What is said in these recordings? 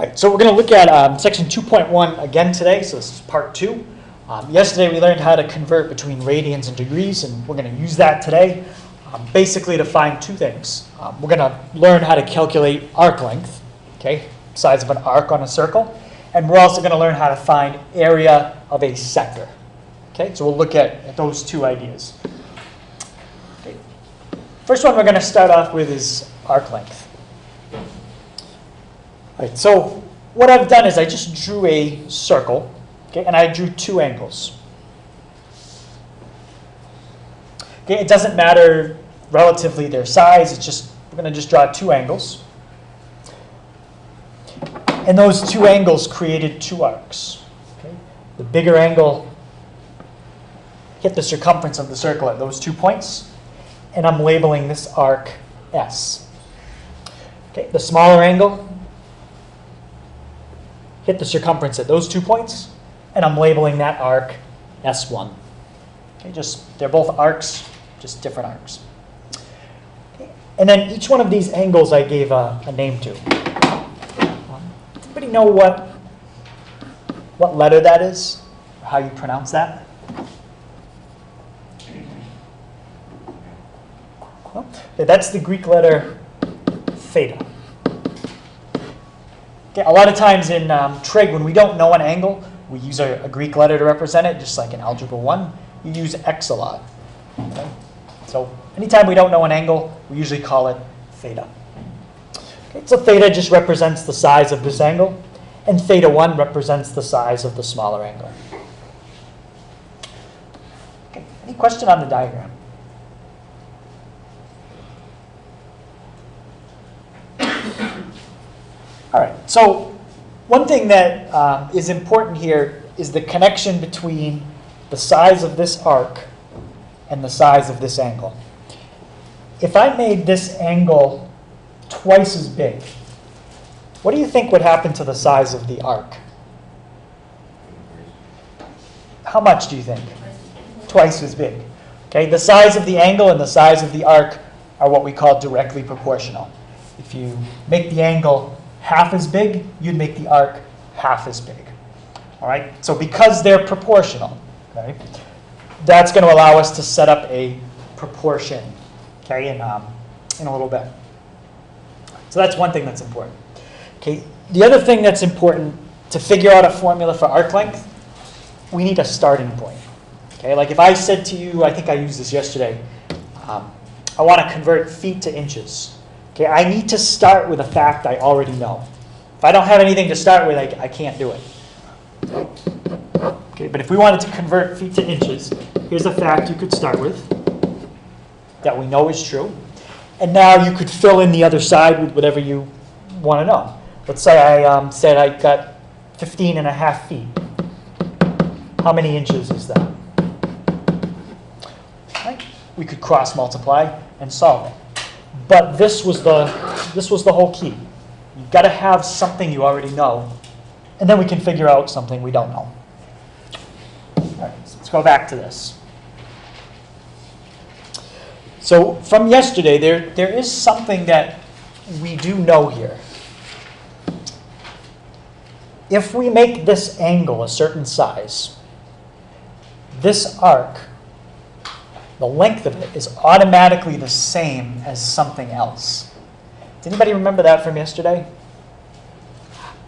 All right, so we're going to look at section 2.1 again today, so this is part 2. Yesterday we learned how to convert between radians and degrees, and we're going to use that today basically to find two things. We're going to learn how to calculate arc length, okay, size of an arc on a circle, and we're also going to learn how to find area of a sector. Okay, so we'll look at those two ideas. Okay. First one we're going to start off with is arc length. All right, so what I've done is I just drew a circle, okay, and I drew two angles. Okay, it doesn't matter relatively their size, it's just, we're going to just draw two angles. And those two angles created two arcs. Okay? The bigger angle hit the circumference of the circle at those 2 points, and I'm labeling this arc S. Okay, the smaller angle hit the circumference at those 2 points, and I'm labeling that arc S1. Okay, they're both arcs, just different arcs. Okay, and then each one of these angles I gave a name to. Anybody know what letter that is, or how you pronounce that? No? Okay, that's the Greek letter theta. Okay, a lot of times in trig, when we don't know an angle, we use a Greek letter to represent it, just like in Algebra 1. You use x a lot. Okay? So anytime we don't know an angle, we usually call it theta. Okay, so theta just represents the size of this angle, and theta 1 represents the size of the smaller angle. Okay, any question on the diagram? All right, so one thing that is important here is the connection between the size of this arc and the size of this angle. If I made this angle twice as big, what do you think would happen to the size of the arc? How much do you think? Twice as big. Okay, the size of the angle and the size of the arc are what we call directly proportional. If you make the angle half as big, you'd make the arc half as big. All right, so because they're proportional, okay, that's going to allow us to set up a proportion, okay, in a little bit. So that's one thing that's important. Okay, the other thing that's important to figure out a formula for arc length, we need a starting point. Okay, like if I said to you, I think I used this yesterday, I want to convert feet to inches. Okay, I need to start with a fact I already know. If I don't have anything to start with, I can't do it. Okay, but if we wanted to convert feet to inches, here's a fact you could start with that we know is true. And now you could fill in the other side with whatever you want to know. Let's say I said I got 15 and a half feet. How many inches is that? Right? We could cross multiply and solve it. But this was the whole key. You've got to have something you already know, and then we can figure out something we don't know. All right, so let's go back to this. So from yesterday, there is something that we do know here. If we make this angle a certain size, this arc, the length of it is automatically the same as something else. Does anybody remember that from yesterday?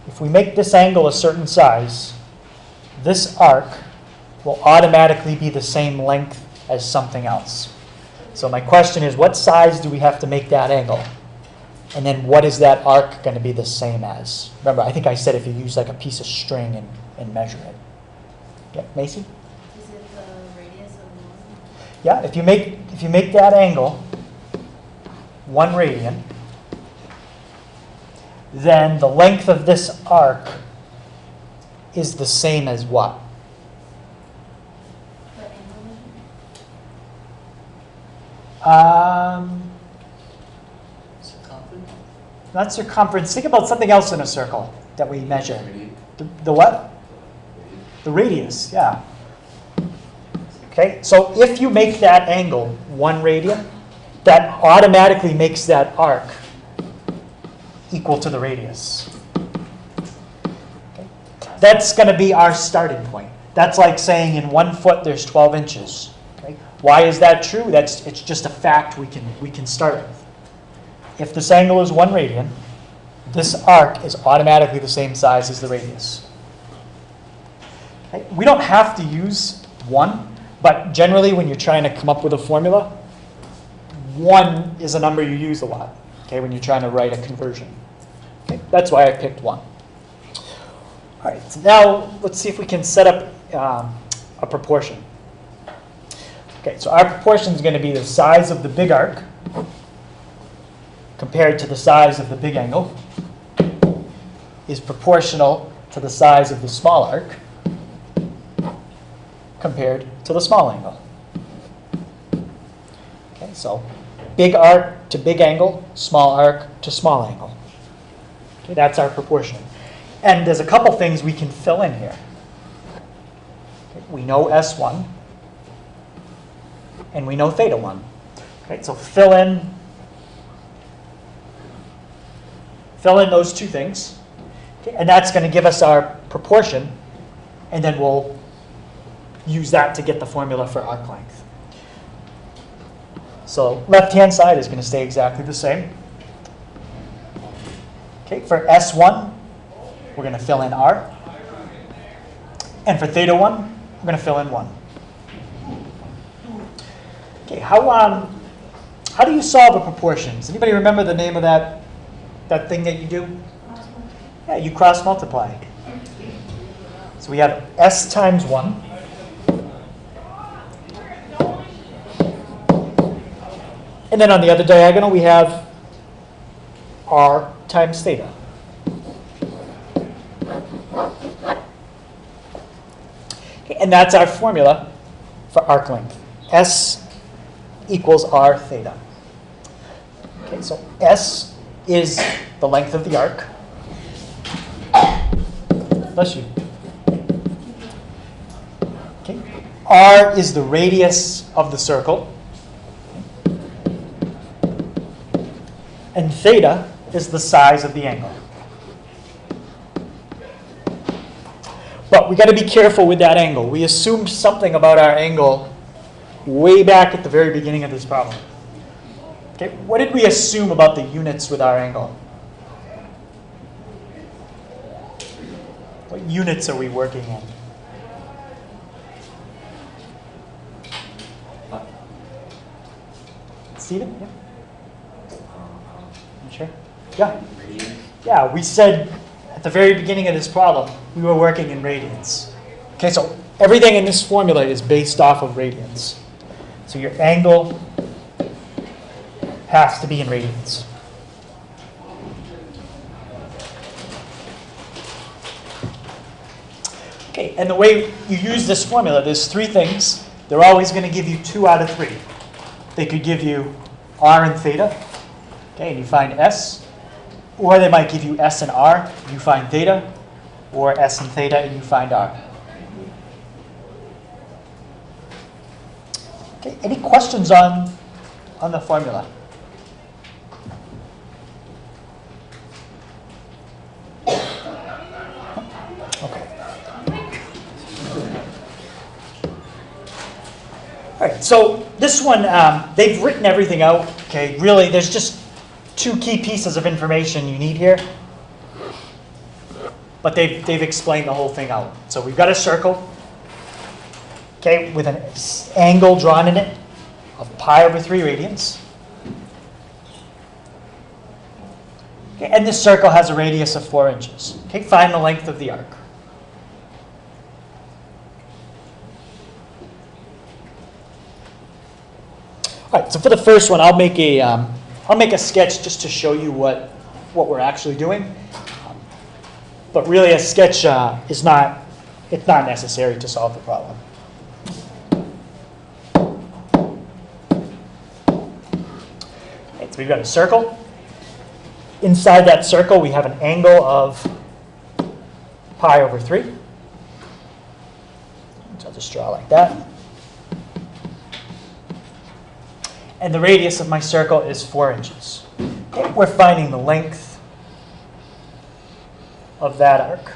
If we make this angle a certain size, this arc will automatically be the same length as something else. So my question is, what size do we have to make that angle? And then what is that arc going to be the same as? Remember, I think I said if you use like a piece of string and measure it. Yeah, Macy? Yeah, if you make that angle 1 radian, then the length of this arc is the same as what? Circumference? Not circumference. Think about something else in a circle that we measure. The what? The radius, yeah. Okay, so if you make that angle 1 radian, that automatically makes that arc equal to the radius. that's going to be our starting point. That's like saying in 1 foot there's 12 inches. Okay? Why is that true? It's just a fact we can start with. If this angle is 1 radian, this arc is automatically the same size as the radius. Okay? We don't have to use 1, but generally when you're trying to come up with a formula, 1 is a number you use a lot, okay, when you're trying to write a conversion. Okay? That's why I picked 1. All right, so now let's see if we can set up a proportion. Okay, so our proportion is going to be the size of the big arc compared to the size of the big angle is proportional to the size of the small arc compared to the small angle. Okay, so big arc to big angle, small arc to small angle. Okay, that's our proportion. And there's a couple things we can fill in here. Okay, we know S1, and we know theta 1. Okay, so fill in those two things. Okay, and that's going to give us our proportion, and then we'll use that to get the formula for arc length. So left-hand side is going to stay exactly the same. Okay, for S1, we're going to fill in R. And for theta 1, we're going to fill in 1. Okay, how do you solve a proportion? Does anybody remember the name of that thing that you do? Yeah, you cross multiply. So we have S times 1. And then on the other diagonal, we have R times theta. Okay, and that's our formula for arc length. S equals R theta. Okay, so S is the length of the arc. Bless you. Okay. R is the radius of the circle. And theta is the size of the angle. But we got to be careful with that angle. We assumed something about our angle way back at the very beginning of this problem. Okay, what did we assume about the units with our angle? What units are we working in? Stephen? Yeah. You sure? Yeah. Yeah, we said at the very beginning of this problem, we were working in radians. Okay, so everything in this formula is based off of radians. So your angle has to be in radians. Okay, and the way you use this formula, there's 3 things. They're always going to give you 2 out of 3. They could give you R and theta, okay, and you find S. Or they might give you S and R, and you find theta. Or S and theta, and you find R. Okay, any questions on the formula? All right, so this one, they've written everything out. Okay, really, there's just 2 key pieces of information you need here. But they've explained the whole thing out. So we've got a circle, okay, with an angle drawn in it of pi over 3 radians. Okay, and this circle has a radius of 4 inches. Okay, find the length of the arc. All right, so for the first one, I'll make a sketch just to show you what we're actually doing. But really, a sketch it's not necessary to solve the problem. Okay, so we've got a circle. Inside that circle, we have an angle of pi over 3. So I'll just draw like that. And the radius of my circle is 4 inches. Okay, we're finding the length of that arc.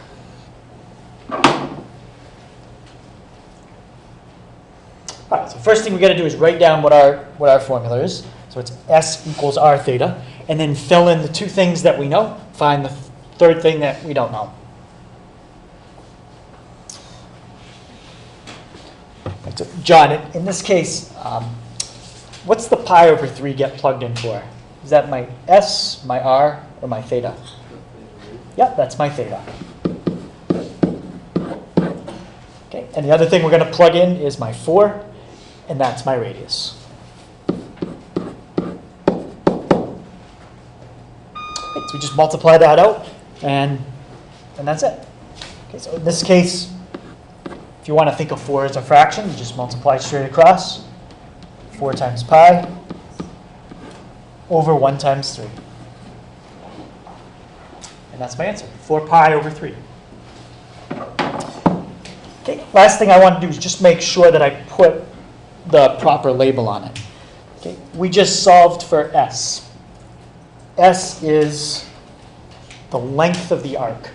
first thing we got to do is write down what our formula is. So it's S equals R theta, and then fill in the two things that we know. Find the third thing that we don't know. So John, in this case, what's the pi over 3 get plugged in for? Is that my S, my R, or my theta? Yeah, that's my theta. Okay, and the other thing we're going to plug in is my 4, and that's my radius. Okay, so we just multiply that out, and that's it. Okay, so in this case, if you want to think of 4 as a fraction, you just multiply straight across. 4 times pi over 1 times 3. And that's my answer, 4 pi over 3. Okay, last thing I want to do is just make sure that I put the proper label on it. Okay, we just solved for S. S is the length of the arc.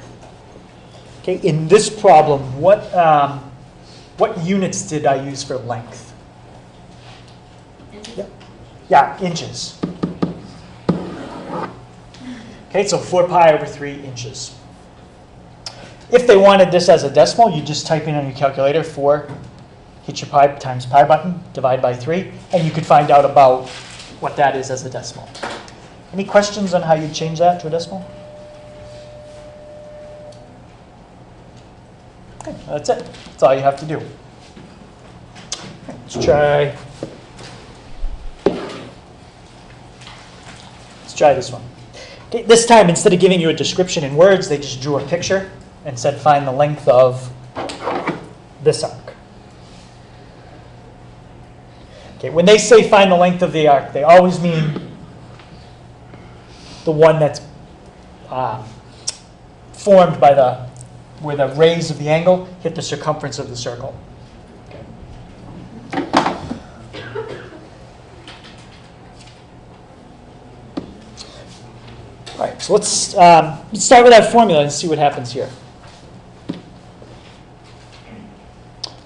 Okay, in this problem, what units did I use for length? Inches? Yeah, inches. Okay, so 4 pi over 3 inches. If they wanted this as a decimal, you just type in on your calculator 4, hit your pi times pi button, divide by 3, and you could find out about what that is as a decimal. Any questions on how you change that to a decimal? Okay, that's it. That's all you have to do. Let's try this one. Okay, this time, instead of giving you a description in words, they just drew a picture and said find the length of this arc. Okay, when they say find the length of the arc, they always mean the one that's formed by where the rays of the angle hit the circumference of the circle. Okay. All right, so let's start with that formula and see what happens here.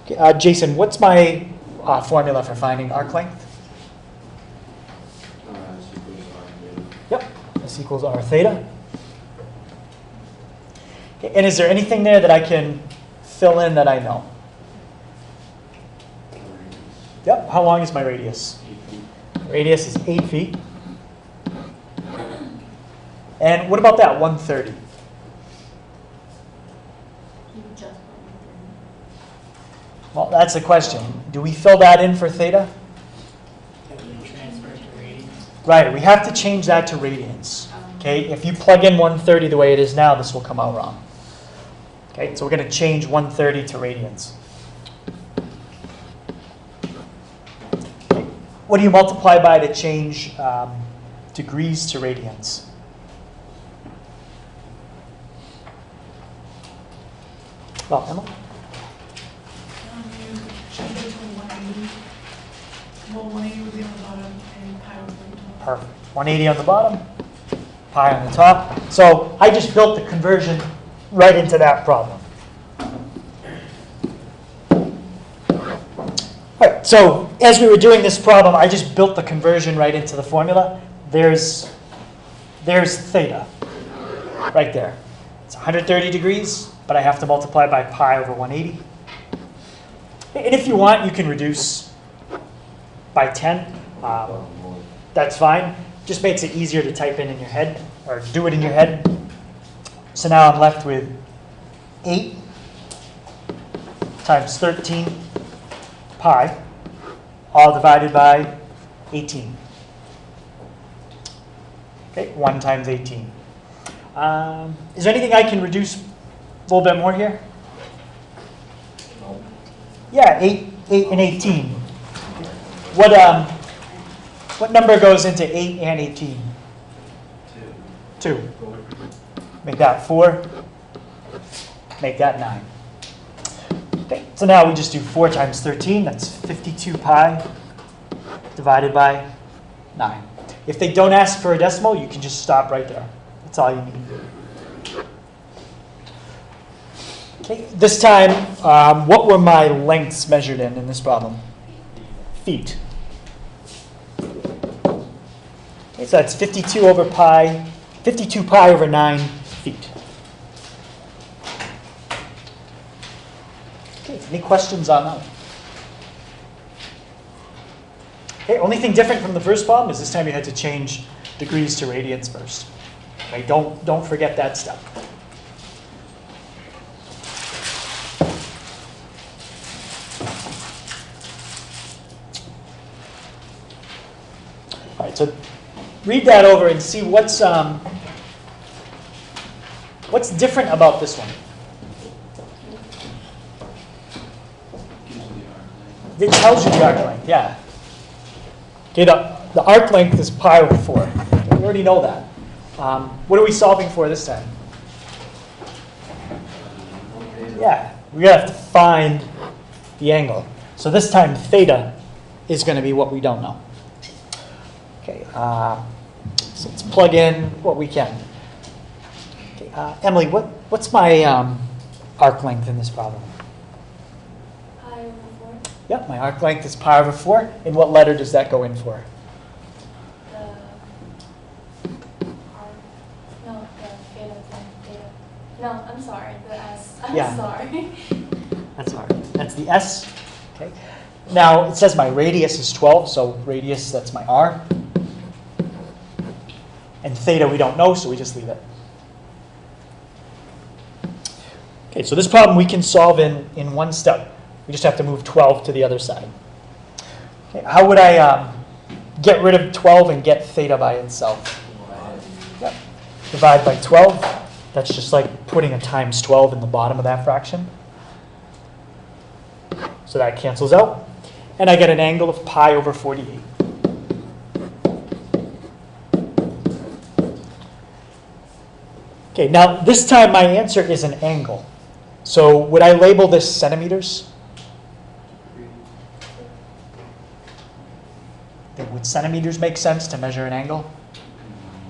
Okay, Jason, what's my formula for finding arc length? Yep, S equals R theta. Okay, and is there anything there that I can fill in that I know? Yep, how long is my radius? Radius is 8 feet. And what about that 130? Well, that's the question. Do we fill that in for theta? Right, we have to change that to radians. Okay, if you plug in 130 the way it is now, this will come out wrong. Okay, so we're going to change 130 to radians. Okay. What do you multiply by to change degrees to radians? Well, Emma? You change it to 180. Well, 180 would be on the bottom and pi would be on the top. Perfect. 180 on the bottom, pi on the top. So I just built the conversion right into that problem. All right, so as we were doing this problem, I just built the conversion right into the formula. There's theta right there. It's 130 degrees, but I have to multiply by pi over 180. And if you want, you can reduce by 10. That's fine. Just makes it easier to type in your head, or do it in your head. So now I'm left with 8 times 13 pi, all divided by 18. Okay, 1 times 18. Is there anything I can reduce a little bit more here? Yeah, 8 and 18. What number goes into 8 and 18? 2. Make that 4. Make that 9. Okay, so now we just do 4 times 13. That's 52 pi divided by 9. If they don't ask for a decimal, you can just stop right there. That's all you need. Okay, this time, what were my lengths measured in this problem? feet. Okay, so that's 52 over pi, 52 pi over 9 feet. Okay, any questions on that one? Okay, only thing different from the first problem is this time you had to change degrees to radians first. Okay, don't forget that step. All right, so read that over and see what's different about this one. It tells you the arc length, yeah. Okay, the arc length is pi over 4. We already know that. What are we solving for this time? Yeah, we have to find the angle. So this time theta is going to be what we don't know. Okay, so let's plug in what we can. Okay, Emily, what's my arc length in this problem? Pi over 4. Yep, my arc length is pi over 4. And what letter does that go in for? The theta. No, I'm sorry, the S. I'm Yeah. sorry. That's all right. That's the S. Okay. Now it says my radius is 12, so radius, that's my R. And theta we don't know, so we just leave it. Okay, so this problem we can solve in one step. We just have to move 12 to the other side. Okay, how would I get rid of 12 and get theta by itself? Yep. Divide by 12. That's just like putting a times 12 in the bottom of that fraction. So that cancels out. And I get an angle of pi over 48. Okay, now this time my answer is an angle. So would I label this centimeters? Would centimeters make sense to measure an angle?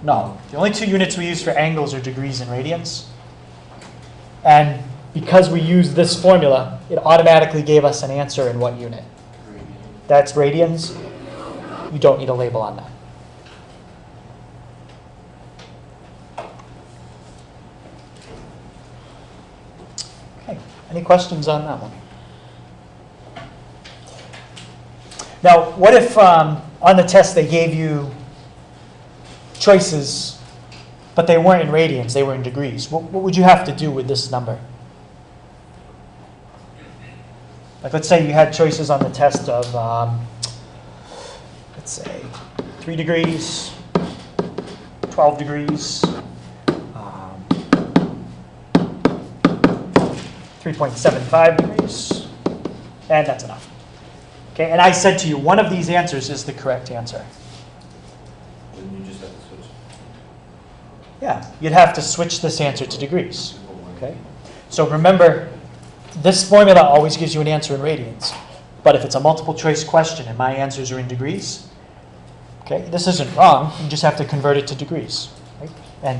No. The only two units we use for angles are degrees and radians. And because we use this formula, it automatically gave us an answer in what unit? That's radians. You don't need a label on that. Okay, any questions on that one? Now, what if on the test they gave you choices, but they weren't in radians, they were in degrees? What would you have to do with this number? Like, let's say you had choices on the test of, let's say, 3 degrees, 12 degrees, 3.75 degrees, and that's enough. Okay, and I said to you, one of these answers is the correct answer. Then you just have to switch. Yeah, you'd have to switch this answer to degrees. Okay, so remember, this formula always gives you an answer in radians. But if it's a multiple choice question and my answers are in degrees, okay, this isn't wrong. You just have to convert it to degrees. Right? And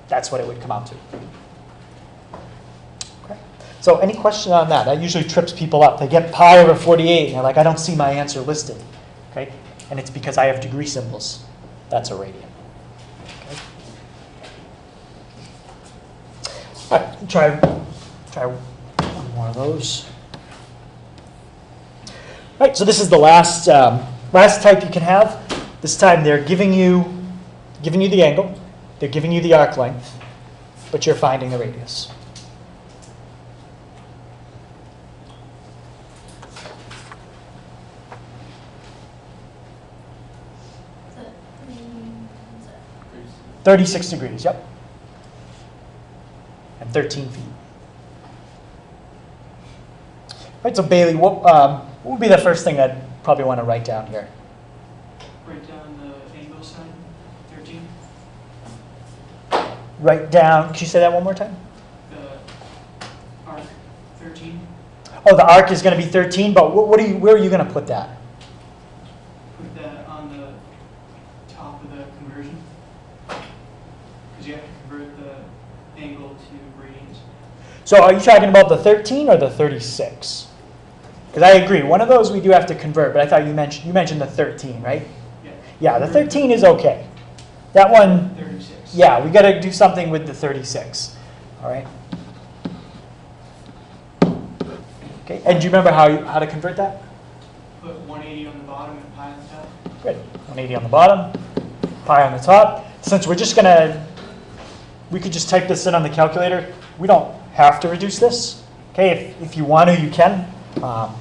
that's what it would come out to. Okay. So any question on that? That usually trips people up. They get pi over 48 and they're like, I don't see my answer listed. Okay? And it's because I have degree symbols. That's a radian. Okay. All right, try one more of those. All right, so this is the last type you can have. This time they're giving you the angle, they're giving you the arc length, but you're finding the radius. Is it 36 degrees, yep. And 13 feet. All right, so Bailey, what would be the first thing I'd probably want to write down here? Write down the angle sign, 13. Write down, could you say that one more time? The arc, 13. Oh, the arc is going to be 13, but where are you going to put that? Put that on the top of the conversion. Because you have to convert the angle to radians. So are you talking about the 13 or the 36? Because I agree, one of those we do have to convert, but I thought you mentioned the 13, right? Yeah. Yeah, the 13 is okay. That one, 36. yeah, we got to do something with the 36. All right. Okay, and do you remember how to convert that? Put 180 on the bottom and pi on the top. Good. 180 on the bottom, pi on the top. Since we're just gonna, we could just type this in on the calculator. We don't have to reduce this. Okay, if you want to, you can. I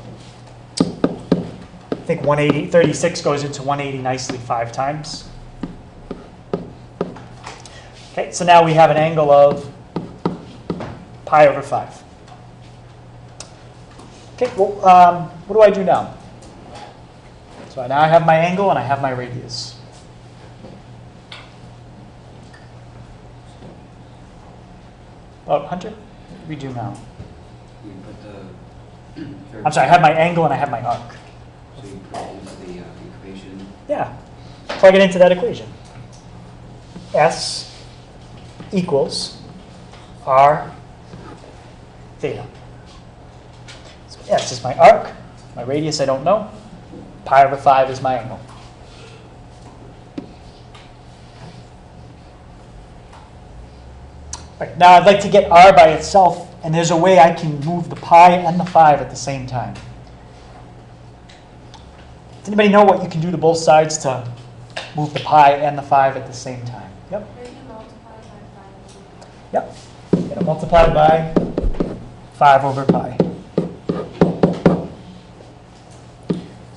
think 36 goes into 180 nicely 5 times. Okay, so now we have an angle of pi over 5. Okay, well, what do I do now? So now I have my angle and I have my radius. Oh, Hunter, what do we do now? You put the. I'm sorry, I have my angle and I have my arc. So you put it into the equation. Yeah, plug it into that equation. S equals R theta. So S is my arc, my radius I don't know, pi over 5 is my angle. Right, now I'd like to get R by itself, and there's a way I can move the pi and the 5 at the same time. Does anybody know what you can do to both sides to move the pi and the 5 at the same time? Yep. We can multiply by 5. Yep. Get it multiplied by 5 over pi.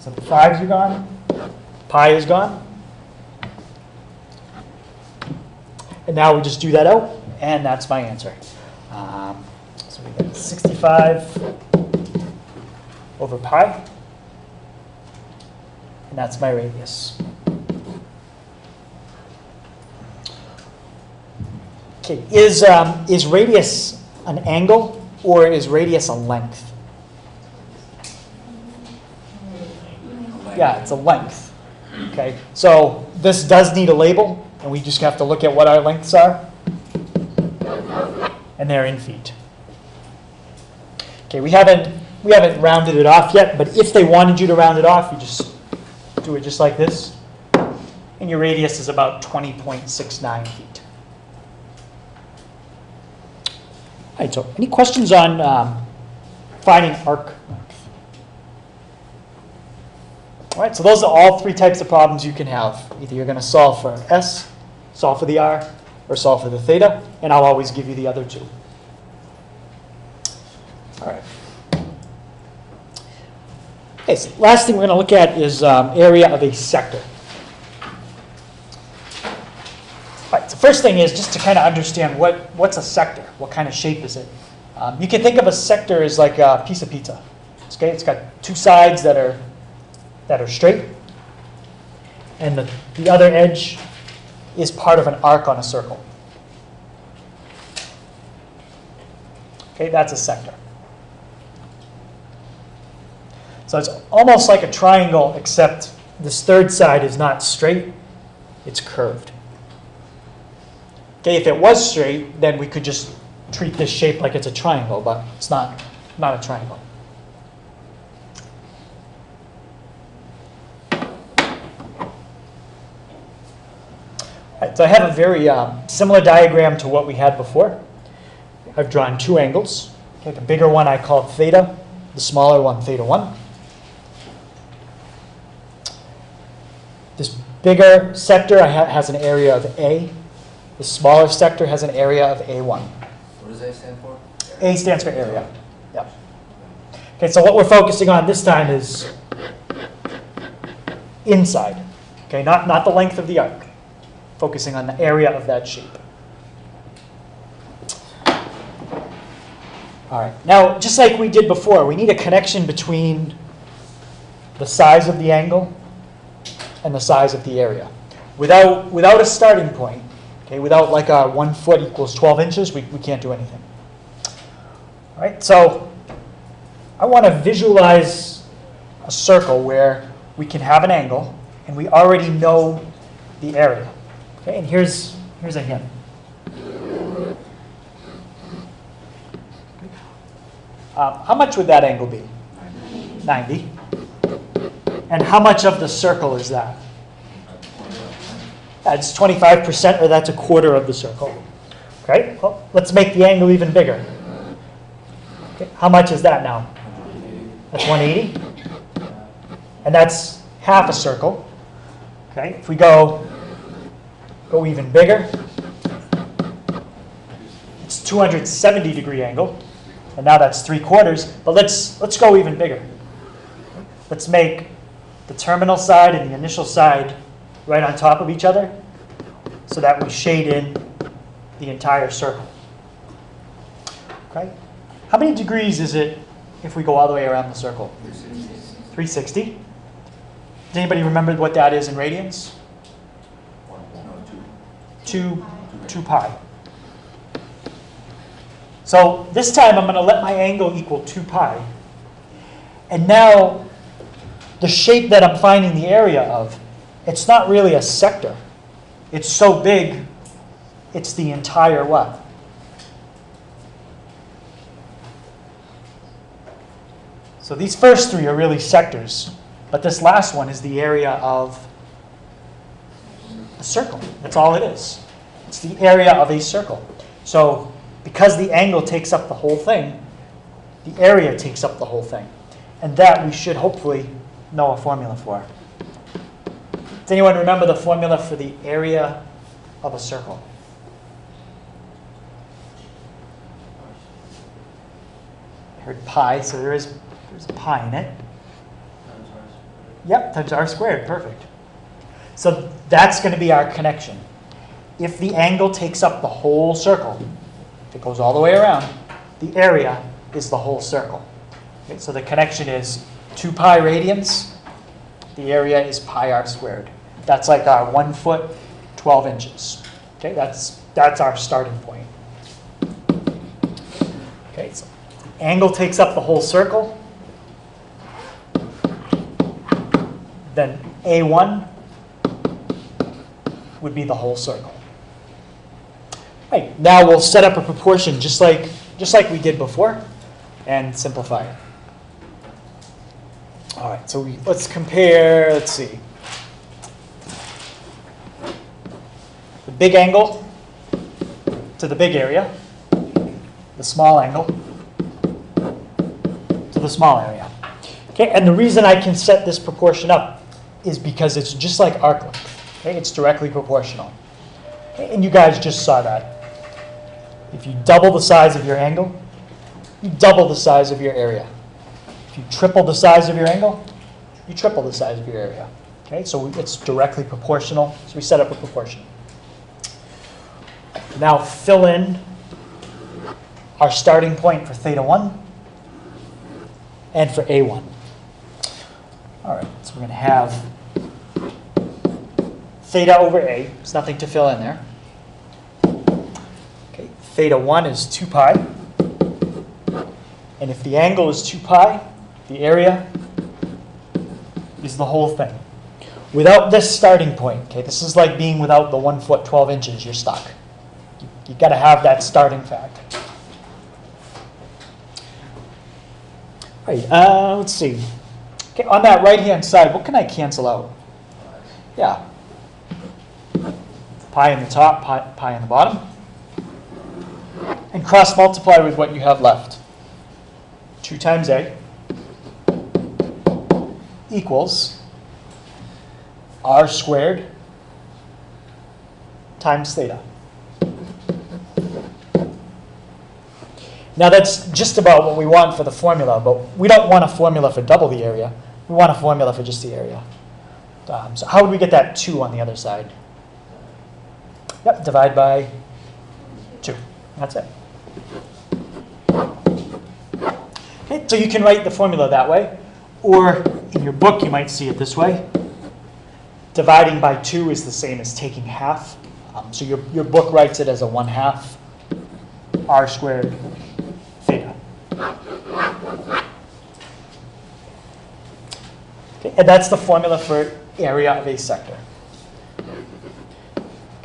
So the 5's are gone, pi is gone. And now we just do that out, and that's my answer. So we get 65 over pi, and that's my radius. Okay, is radius an angle or is radius a length? Yeah, it's a length. Okay, so this does need a label, and we just have to look at what our lengths are, and they're in feet. Okay, we haven't rounded it off yet, but if they wanted you to round it off, you just do it just like this, and your radius is about 20.69 feet. All right, so any questions on finding arc length? All right, so those are all 3 types of problems you can have. Either you're going to solve for S, solve for the R, or solve for the theta, and I'll always give you the other 2. All right. Okay, so last thing we're going to look at is area of a sector. All right, so first thing is just to kind of understand what's a sector, what kind of shape is it. You can think of a sector as like a piece of pizza. Okay, it's got 2 sides that are straight, and the other edge is part of an arc on a circle. Okay, that's a sector. So it's almost like a triangle, except this 3rd side is not straight, it's curved. Okay, if it was straight, then we could just treat this shape like it's a triangle, but it's not a triangle. All right, so I have a very similar diagram to what we had before. I've drawn 2 angles. Okay, the bigger one I called theta, the smaller one theta 1. This bigger sector has an area of A. The smaller sector has an area of A1. What does that stand for? A stands for area. Yep. Okay, so what we're focusing on this time is inside. Okay, not the length of the arc. Focusing on the area of that shape. All right, now just like we did before, we need a connection between the size of the angle and the size of the area. Without a starting point, okay, without like a 1 foot equals 12 inches, we can't do anything. All right, so I want to visualize a circle where we can have an angle and we already know the area. Okay, and here's a hint. How much would that angle be? 90. And how much of the circle is that? That's 25%, or that's a quarter of the circle. Okay, well, let's make the angle even bigger. Okay, how much is that now? That's 180. And that's half a circle. Okay, if we go even bigger, it's 270 degree angle. And now that's 3/4. But let's go even bigger. Let's make the terminal side and the initial side right on top of each other so that we shade in the entire circle. Okay? How many degrees is it if we go all the way around the circle? 360. Does anybody remember what that is in radians? 2 pi. So this time I'm going to let my angle equal 2 pi. And now the shape that I'm finding the area of, it's not really a sector. It's so big, it's the entire what? So these first three are really sectors, but this last one is the area of a circle. That's all it is. It's the area of a circle. So because the angle takes up the whole thing, the area takes up the whole thing. And that we should hopefully know a formula for. Does anyone remember the formula for the area of a circle? I heard pi, so there's pi in it. Yep, times r squared, perfect. So that's going to be our connection. If the angle takes up the whole circle, if it goes all the way around, the area is the whole circle. Okay, so the connection is 2 pi radians. The area is pi r squared. That's like our 1 foot, 12 inches. Okay, that's our starting point. Okay, so the angle takes up the whole circle. Then A1 would be the whole circle. Right, now we'll set up a proportion just like we did before and simplify it. All right, so let's compare, let's see. The big angle to the big area, the small angle to the small area. Okay, and the reason I can set this proportion up is because it's just like arc length. Okay, it's directly proportional. Okay, and you guys just saw that. If you double the size of your angle, you double the size of your area. If you triple the size of your angle, you triple the size of your area. Okay, so it's directly proportional. So we set up a proportion. Now fill in our starting point for theta 1 and for A1. All right, so we're going to have theta over A. There's nothing to fill in there. Okay, theta 1 is 2 pi. And if the angle is 2 pi, the area is the whole thing. Without this starting point, okay, this is like being without the 1 foot, 12 inches, you're stuck. You've got to have that starting fact. All right, let's see. Okay, on that right-hand side, what can I cancel out? Yeah. Pi in the top, pi in the bottom. And cross-multiply with what you have left. 2 times A equals r squared times theta. Now that's just about what we want for the formula, but we don't want a formula for double the area. We want a formula for just the area. So how would we get that 2 on the other side? Yep, divide by 2. That's it. Okay, so you can write the formula that way, or in your book you might see it this way. Dividing by 2 is the same as taking half. So your book writes it as a 1/2 r squared theta. Okay, and that's the formula for area of a sector.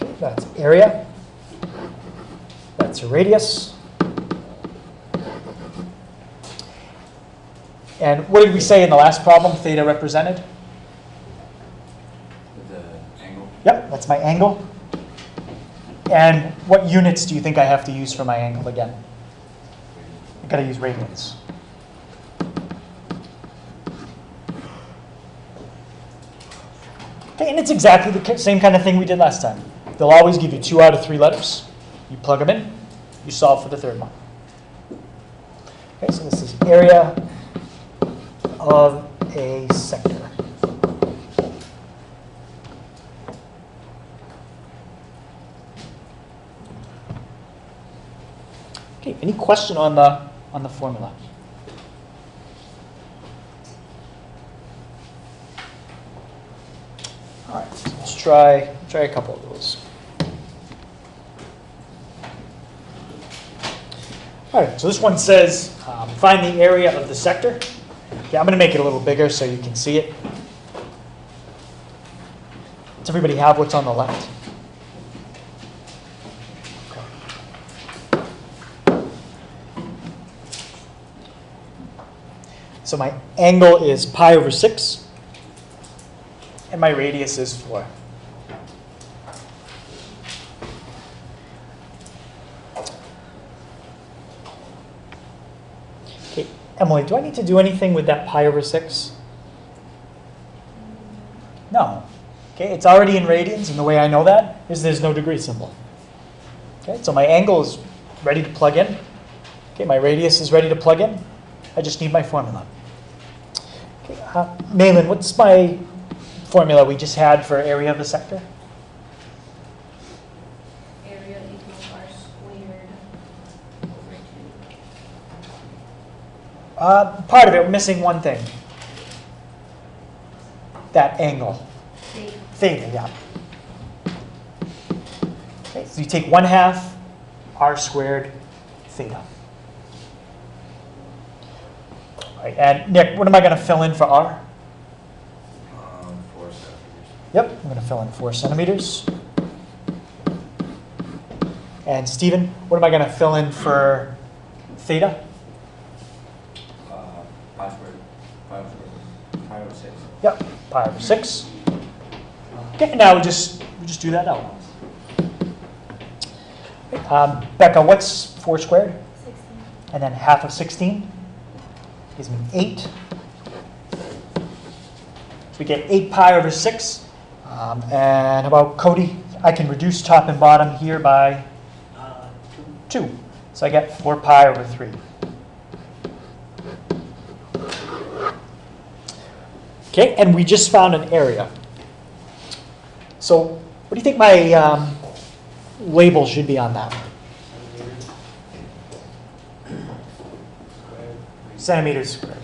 Okay, that's area. That's a radius. And what did we say in the last problem theta represented? With the angle? Yep, that's my angle. And what units do you think I have to use for my angle again? I've got to use radians. Okay, and it's exactly the same kind of thing we did last time. They'll always give you 2 out of 3 letters. You plug them in, you solve for the third one. Okay, so this is area of a sector. Okay, any question on the formula? All right, so let's try a couple of those. All right, so this one says find the area of the sector. Okay, I'm going to make it a little bigger so you can see it. Does everybody have what's on the left? So my angle is pi over 6, and my radius is 4. Okay, Emily, do I need to do anything with that pi over 6? No. Okay, it's already in radians, and the way I know that is there's no degree symbol. Okay, so my angle is ready to plug in. Okay, my radius is ready to plug in. I just need my formula. Okay, Malin, what's my formula we just had for area of the sector? Area equals r squared over 2. Part of it, we're missing one thing. That angle. Theta, yeah. Okay, so you take 1/2 r squared theta. All right, and Nick, what am I going to fill in for r? 4 centimeters. Yep, I'm going to fill in 4 centimeters. And Stephen, what am I going to fill in for theta? Pi squared. Pi over 6. Yep, pi over 6. Okay, now we just do that out. Becca, what's 4 squared? 16. And then 1/2 of 16 gives me 8. So we get 8 pi over 6. And how about Cody? I can reduce top and bottom here by 2. So I get 4 pi over 3. Okay, and we just found an area. So what do you think my label should be on that? Centimeters squared.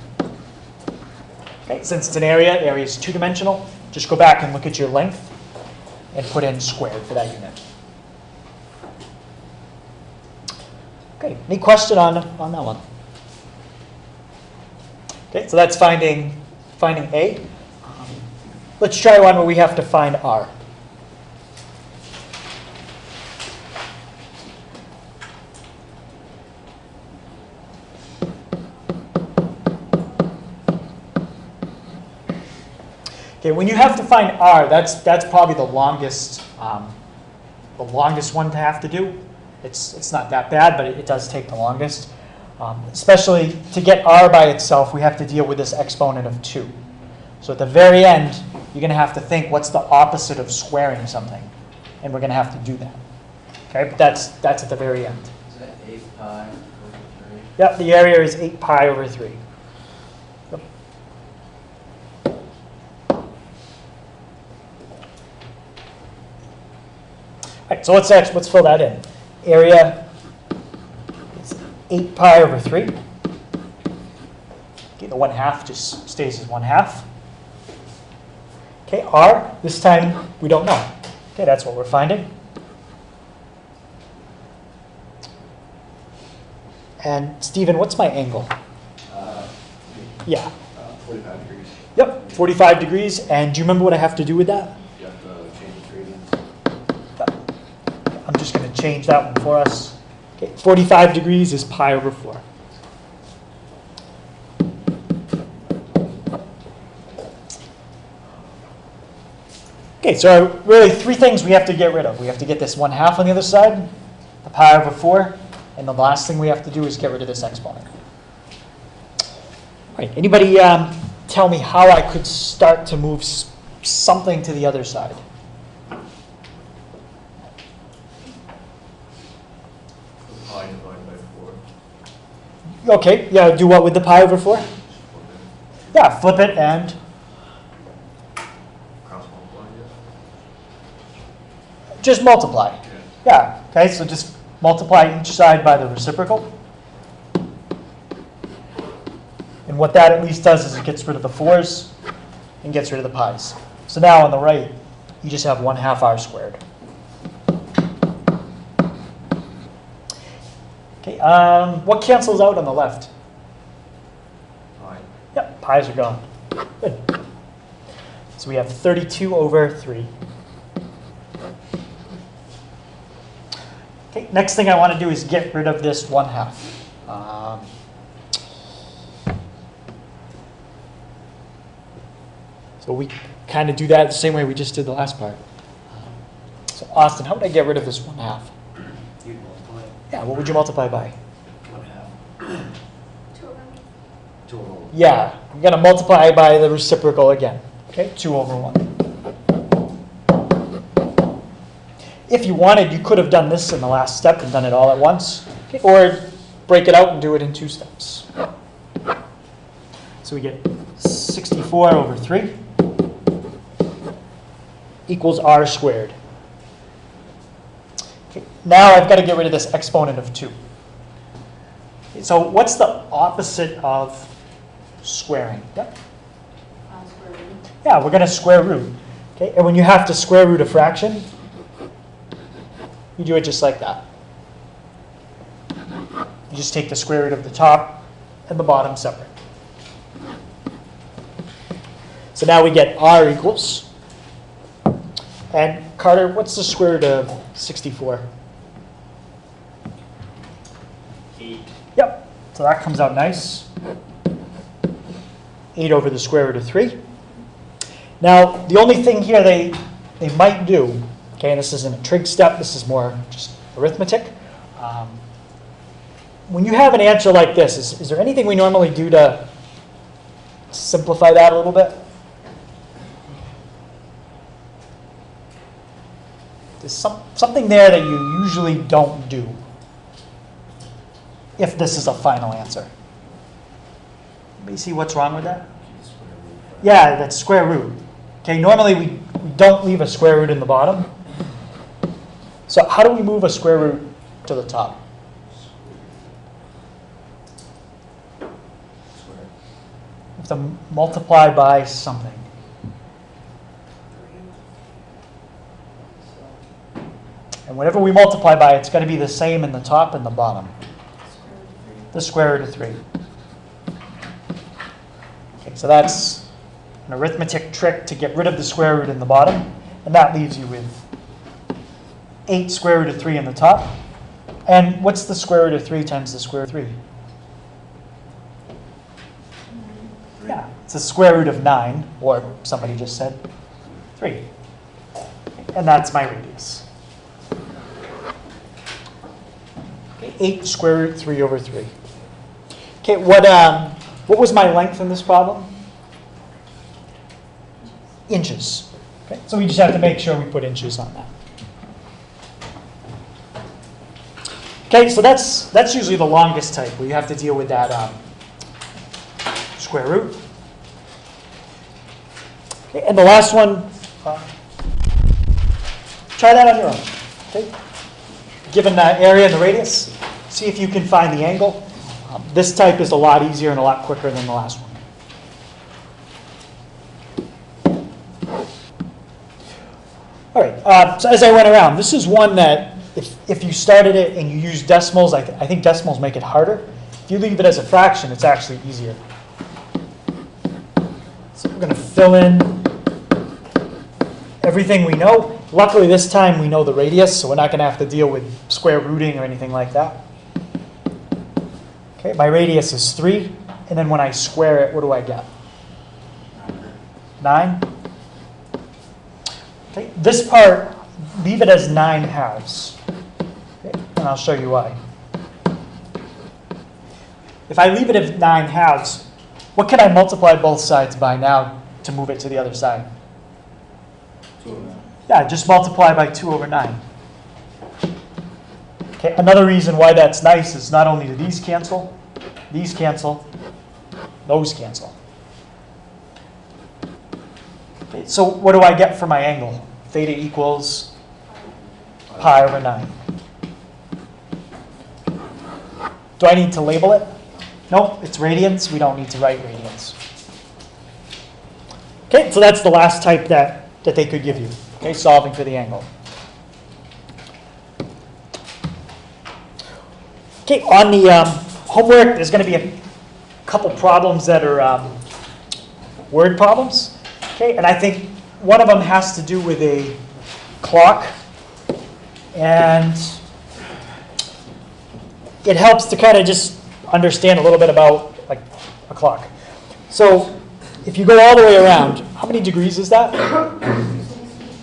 Okay, since it's an area, the area is 2-dimensional, just go back and look at your length and put in squared for that unit. Okay, any question on that one? Okay, so that's finding A. Let's try one where we have to find R. Okay, when you have to find R, that's probably the longest one to have to do. It's not that bad, but it does take the longest. Especially to get R by itself, we have to deal with this exponent of 2. So at the very end, you're going to have to think, what's the opposite of squaring something? And we're going to have to do that. Okay, but that's at the very end. Is that 8 pi over 3? Yep, the area is 8 pi over 3. Yep. All right, so let's fill that in. Area is 8 pi over 3. Okay, the 1/2 just stays as 1/2. Okay, R, this time we don't know. Okay, that's what we're finding. And Stephen, what's my angle? Yeah. 45 degrees. Yep, 45 degrees. And do you remember what I have to do with that? You have to change the gradients. I'm just going to change that one for us. Okay, 45 degrees is pi over 4. Okay, so really three things we have to get rid of. We have to get this 1/2 on the other side, the pi over 4, and the last thing we have to do is get rid of this exponent. All right, anybody tell me how I could start to move something to the other side? Pi divided by 4. Okay, yeah, do what with the pi over 4? Yeah, flip it and Cross multiply, just multiply. yeah. Yeah, okay, so just multiply each side by the reciprocal. And what that at least does is it gets rid of the 4s and gets rid of the pi's. So now on the right, you just have 1/2 r squared. Okay, what cancels out on the left? Pi. Yep, pi's are gone. Good. So we have 32 over 3. Okay, next thing I want to do is get rid of this 1/2. So we kind of do that the same way we just did the last part. So Austin, how would I get rid of this 1/2? You'd multiply Yeah, what would you multiply by? 1/2. 2 over 1. 2 over 1. Yeah, I'm going to multiply by the reciprocal again. Okay, 2 over 1. If you wanted, you could have done this in the last step and done it all at once. Okay, or break it out and do it in 2 steps. So we get 64 over 3 equals r squared. Okay, now I've got to get rid of this exponent of 2. Okay, so what's the opposite of squaring? Yep. Square root. Yeah, we're going to square root. Okay, and when you have to square root a fraction, you do it just like that. You just take the square root of the top and the bottom separate. So now we get r equals, and Carter, what's the square root of 64? 8. Yep, so that comes out nice. 8 over the square root of 3. Now, the only thing here they might do, okay, and this isn't a trig step, this is more just arithmetic. When you have an answer like this, is there anything we normally do to simplify that a little bit? There's something there that you usually don't do if this is a final answer. Let me see what's wrong with that. Keep the square root. Yeah, that's square root. Okay, normally we don't leave a square root in the bottom. So how do we move a square root to the top? Square. We have to multiply by something. And whatever we multiply by, it's going to be the same in the top and the bottom. The square root of 3. Okay, so that's an arithmetic trick to get rid of the square root in the bottom. And that leaves you with 8 square root of 3 in the top. And what's the square root of 3 times the square root of 3? Yeah, it's the square root of 9, or somebody just said 3. And that's my radius. Okay, 8 square root 3 over 3. Okay, what was my length in this problem? Inches. Okay, so we just have to make sure we put inches on that. Okay, so that's usually the longest type where you have to deal with that square root. Okay, and the last one, try that on your own. Okay, given the area and the radius, see if you can find the angle. This type is a lot easier and a lot quicker than the last one. All right, so as I went around, this is one that if you started it and you use decimals, I think decimals make it harder. If you leave it as a fraction, it's actually easier. So we're going to fill in everything we know. Luckily, this time we know the radius, so we're not going to have to deal with square rooting or anything like that. Okay, my radius is 3, and then when I square it, what do I get? 9. Okay, this part, leave it as 9 halves. Okay, and I'll show you why. If I leave it at 9 halves, what can I multiply both sides by now to move it to the other side? 209. Yeah, just multiply by 2 over 9. Okay, another reason why that's nice is not only do these cancel, those cancel. Okay, so what do I get for my angle? Theta equals pi over 9. Do I need to label it? Nope, it's radians. We don't need to write radians. Okay, so that's the last type that they could give you. Okay, solving for the angle. Okay, on the homework, there's going to be a couple problems that are word problems. Okay, and I think one of them has to do with a clock, and it helps to kind of just understand a little bit about like a clock. So if you go all the way around, how many degrees is that?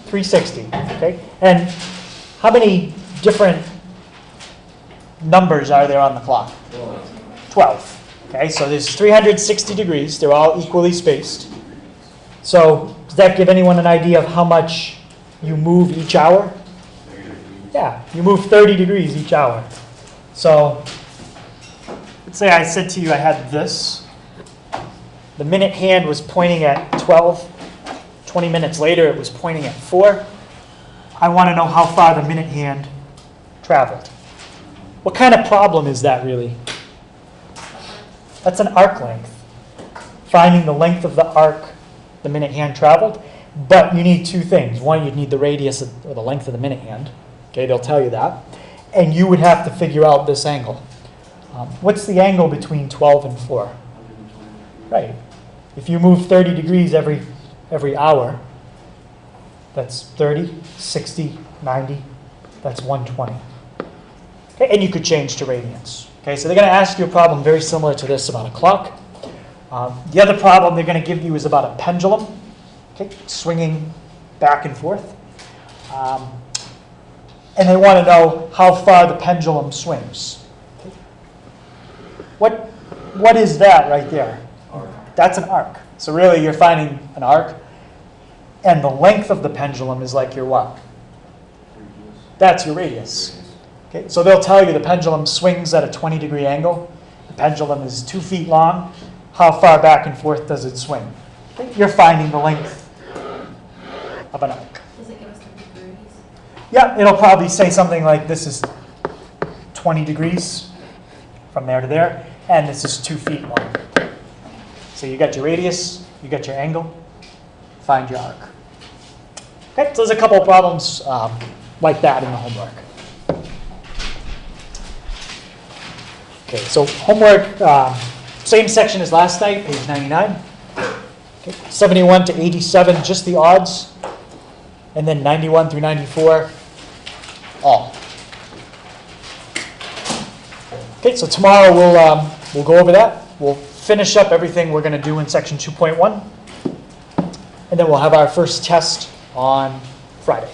360. Okay, and how many different numbers are there on the clock? 12. Okay, so there's 360 degrees. They're all equally spaced. So does that give anyone an idea of how much you move each hour? Yeah, you move 30 degrees each hour. So let's say I said to you I had this. The minute hand was pointing at 12. 20 minutes later, it was pointing at 4. I want to know how far the minute hand traveled. What kind of problem is that really? That's an arc length. Finding the length of the arc the minute hand traveled. But you need two things. One, you'd need the radius or the length of the minute hand. Okay, they'll tell you that. And you would have to figure out this angle. What's the angle between 12 and 4? Right. If you move 30 degrees every hour, that's 30, 60, 90, that's 120. Okay, and you could change to radians. Okay, so they're going to ask you a problem very similar to this about a clock. The other problem they're going to give you is about a pendulum, okay, swinging back and forth. And they want to know how far the pendulum swings. Okay. What is that right there? That's an arc. So really you're finding an arc, and the length of the pendulum is like your what? That's your radius. Okay, so they'll tell you the pendulum swings at a 20-degree angle. The pendulum is 2 feet long. How far back and forth does it swing? Okay, you're finding the length of an arc. Does it give us the degrees? Yeah, it'll probably say something like this is 20 degrees from there to there, and this is 2 feet long. So you got your radius, you got your angle, find your arc. Okay, so there's a couple of problems like that in the homework. Okay, so homework, same section as last night, page 99. Okay, 71 to 87, just the odds. And then 91 through 94, all. Okay, so tomorrow we'll go over that. We'll finish up everything we're going to do in section 2.1. And then we'll have our first test on Friday.